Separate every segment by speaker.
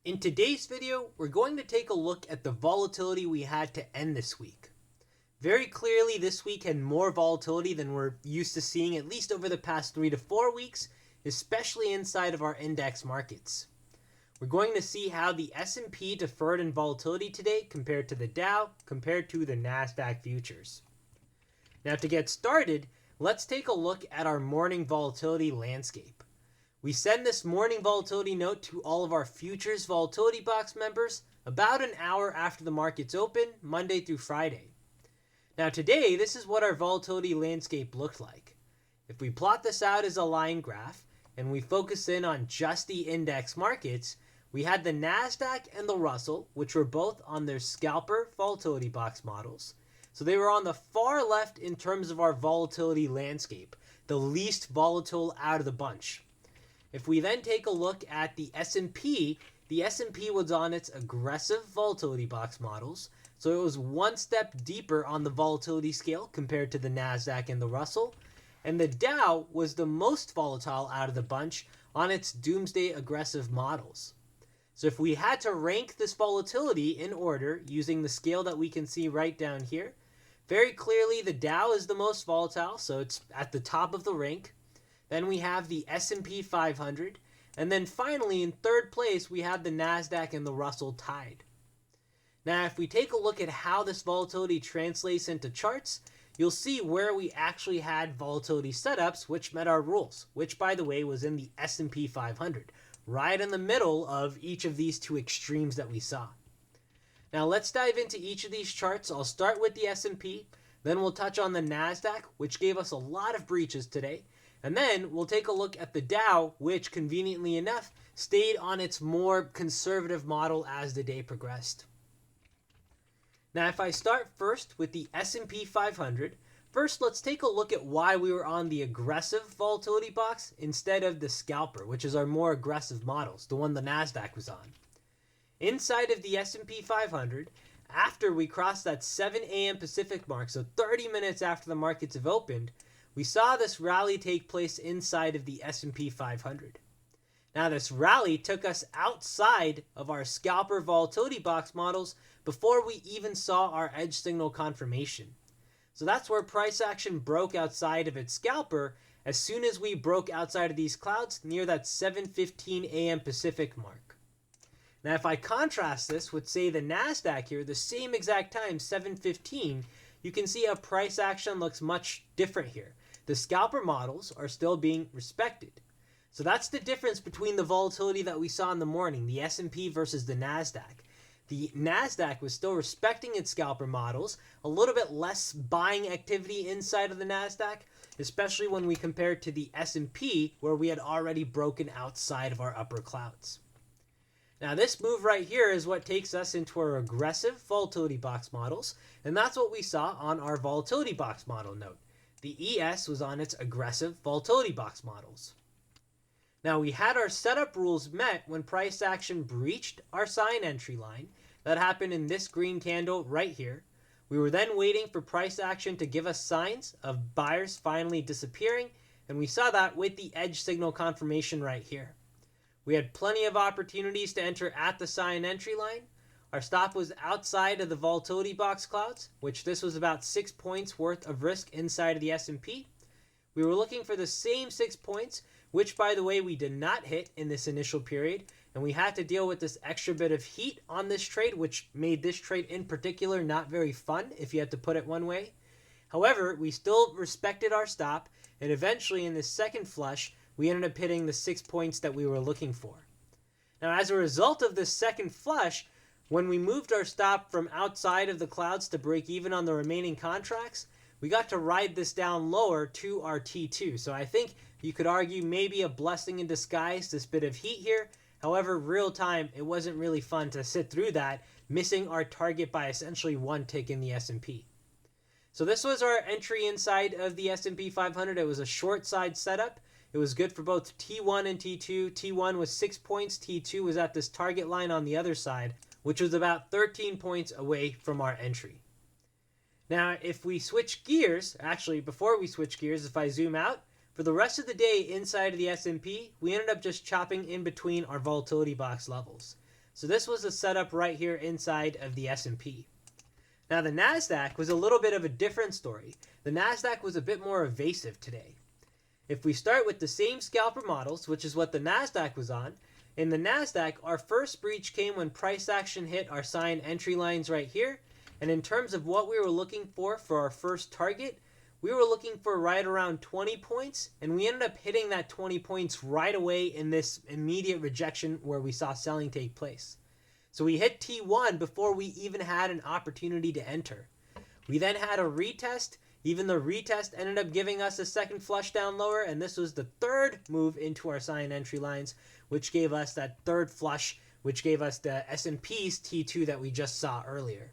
Speaker 1: In today's video, we're going to take a look at the volatility we had to end this week. Very clearly, this week had more volatility than we're used to seeing at least over the past 3 to 4 weeks, especially inside of our index markets. We're going to see how the S&P deferred in volatility today compared to the Dow, compared to the Nasdaq futures. Now to get started, let's take a look at our morning volatility landscape. We send this morning volatility note to all of our futures Volatility Box members about an hour after the markets open, Monday through Friday. Now today, this is what our volatility landscape looked like. If we plot this out as a line graph, and we focus in on just the index markets, we had the Nasdaq and the Russell, which were both on their scalper Volatility Box models. So they were on the far left in terms of our volatility landscape, the least volatile out of the bunch. If we then take a look at the S&P was on its aggressive Volatility Box models, so it was one step deeper on the volatility scale compared to the Nasdaq and the Russell, and the Dow was the most volatile out of the bunch on its doomsday aggressive models. So if we had to rank this volatility in order using the scale that we can see right down here, very clearly the Dow is the most volatile, so it's at the top of the rank. Then we have the S&P 500, and then finally in third place we have the Nasdaq and the Russell tied. Now if we take a look at how this volatility translates into charts, you'll see where we actually had volatility setups which met our rules, which by the way was in the S&P 500, right in the middle of each of these two extremes that we saw. Now let's dive into each of these charts. I'll start with the S&P, then we'll touch on the Nasdaq, which gave us a lot of breaches today. And then we'll take a look at the Dow, which conveniently enough stayed on its more conservative model as the day progressed. Now if I start first with the S&P 500, first let's take a look at why we were on the aggressive volatility box instead of the scalper, which is our more aggressive models, the one the Nasdaq was on. Inside of the S&P 500, after we crossed that 7 a.m. Pacific mark, so 30 minutes after the markets have opened, we saw this rally take place inside of the S&P 500. Now this rally took us outside of our scalper volatility box models before we even saw our edge signal confirmation. So that's where price action broke outside of its scalper as soon as we broke outside of these clouds near that 7:15 a.m. Pacific mark. Now if I contrast this with say the Nasdaq here, the same exact time, 7:15, you can see how price action looks much different here. The scalper models are still being respected. So that's the difference between the volatility that we saw in the morning, the S&P versus the Nasdaq. The Nasdaq was still respecting its scalper models, a little bit less buying activity inside of the Nasdaq, especially when we compare it to the S&P where we had already broken outside of our upper clouds. Now this move right here is what takes us into our aggressive volatility box models, and that's what we saw on our volatility box model note. The ES was on its aggressive volatility box models. Now we had our setup rules met when price action breached our sign entry line. That happened in this green candle right here. We were then waiting for price action to give us signs of buyers finally disappearing, and we saw that with the edge signal confirmation right here. We had plenty of opportunities to enter at the sign entry line. Our stop was outside of the volatility box clouds, which this was about 6 points worth of risk inside of the S&P. We were looking for the same 6 points, which by the way we did not hit in this initial period, and we had to deal with this extra bit of heat on this trade, which made this trade in particular not very fun if you had to put it one way. However, we still respected our stop, and eventually in this second flush, we ended up hitting the 6 points that we were looking for. Now as a result of this second flush, when we moved our stop from outside of the clouds to break even on the remaining contracts, we got to ride this down lower to our T2. So I think you could argue maybe a blessing in disguise, this bit of heat here. However, real time, it wasn't really fun to sit through that, missing our target by essentially one tick in the S&P. So this was our entry inside of the S&P 500. It was a short side setup. It was good for both T1 and T2. T1 was 6 points. T2 was at this target line on the other side, which was about 13 points away from our entry. Now, if we switch gears, actually before we switch gears, if I zoom out, For the rest of the day inside of the S&P, we ended up just chopping in between our volatility box levels. So this was a setup right here inside of the S&P. Now the Nasdaq was a little bit of a different story. The Nasdaq was a bit more evasive today. If we start with the same scalper models, which is what the Nasdaq was on, in the Nasdaq, our first breach came when price action hit our sign entry lines right here. And in terms of what we were looking for our first target, we were looking for right around 20 points, and we ended up hitting that 20 points right away in this immediate rejection where we saw selling take place. So we hit T1 before we even had an opportunity to enter. We then had a retest. Even the retest ended up giving us a second flush down lower, and this was the third move into our sign entry lines, which gave us that third flush, which gave us the S&P's T2 that we just saw earlier.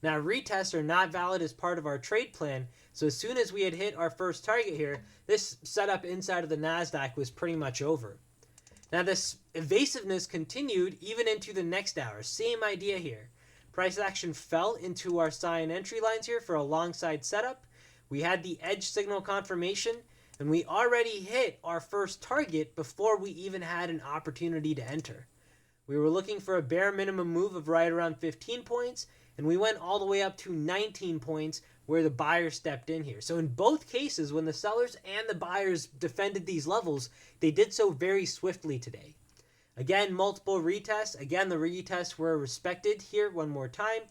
Speaker 1: Now, retests are not valid as part of our trade plan, so as soon as we had hit our first target here, this setup inside of the Nasdaq was pretty much over. Now, this evasiveness continued even into the next hour. Same idea here. Price action fell into our sign entry lines here for a long side setup. We had the edge signal confirmation, and we already hit our first target before we even had an opportunity to enter. We were looking for a bare minimum move of right around 15 points, and we went all the way up to 19 points where the buyers stepped in here. So in both cases, when the sellers and the buyers defended these levels, they did so very swiftly today. Again, multiple retests. Again, the retests were respected here one more time.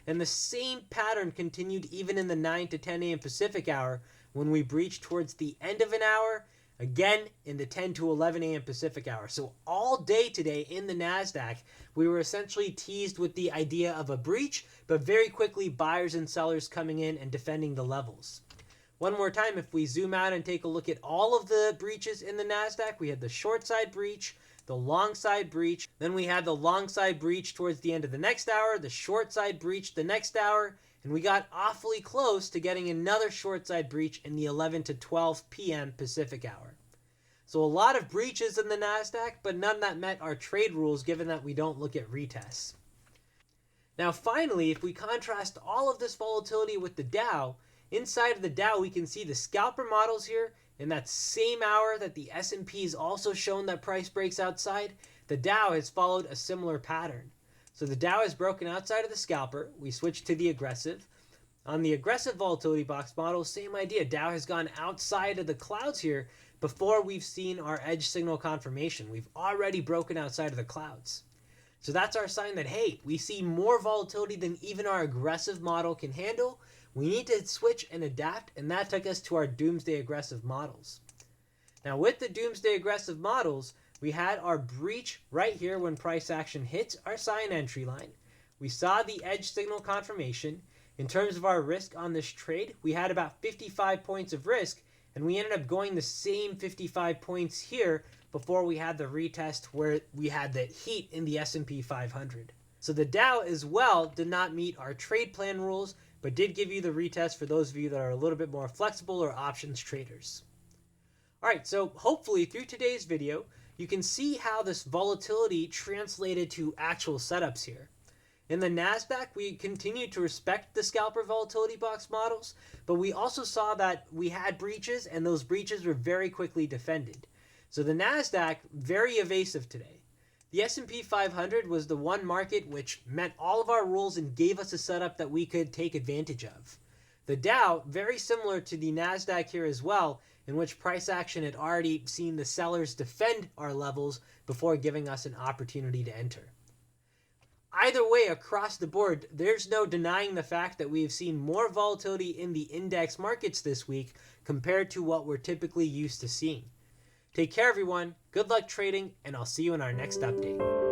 Speaker 1: And the same pattern continued even in the 9 to 10 a.m. Pacific hour when we breached towards the end of an hour, again in the 10 to 11 a.m. Pacific hour. So all day today in the Nasdaq, we were essentially teased with the idea of a breach, but very quickly buyers and sellers coming in and defending the levels. One more time, if we zoom out and take a look at all of the breaches in the Nasdaq, we had the short side breach, the long side breach, then we had the long side breach towards the end of the next hour, the short side breach the next hour, and we got awfully close to getting another short side breach in the 11 to 12 p.m. Pacific hour. So a lot of breaches in the Nasdaq, but none that met our trade rules given that we don't look at retests. Now finally, if we contrast all of this volatility with the Dow, inside of the Dow we can see the scalper models here. In that same hour that the S&P is also shown that price breaks outside, the Dow has followed a similar pattern. So the Dow has broken outside of the scalper. We switch to the aggressive. On the aggressive volatility box model, same idea. Dow has gone outside of the clouds here before we've seen our edge signal confirmation. We've already broken outside of the clouds. So that's our sign that, hey, we see more volatility than even our aggressive model can handle. We need to switch and adapt, and that took us to our doomsday aggressive models. Now with the doomsday aggressive models, we had our breach right here when price action hits our sign entry line. We saw the edge signal confirmation. In terms of our risk on this trade, we had about 55 points of risk, and we ended up going the same 55 points here before we had the retest where we had the heat in the S&P 500. So the Dow as well did not meet our trade plan rules, but did give you the retest for those of you that are a little bit more flexible or options traders. Alright, so hopefully through today's video, you can see how this volatility translated to actual setups here. In the Nasdaq, we continued to respect the scalper volatility box models, but we also saw that we had breaches, and those breaches were very quickly defended. So the Nasdaq, very evasive today. The S&P 500 was the one market which met all of our rules and gave us a setup that we could take advantage of. The Dow, very similar to the Nasdaq here as well, in which price action had already seen the sellers defend our levels before giving us an opportunity to enter. Either way, across the board, there's no denying the fact that we have seen more volatility in the index markets this week compared to what we're typically used to seeing. Take care, everyone. Good luck trading, and I'll see you in our next update.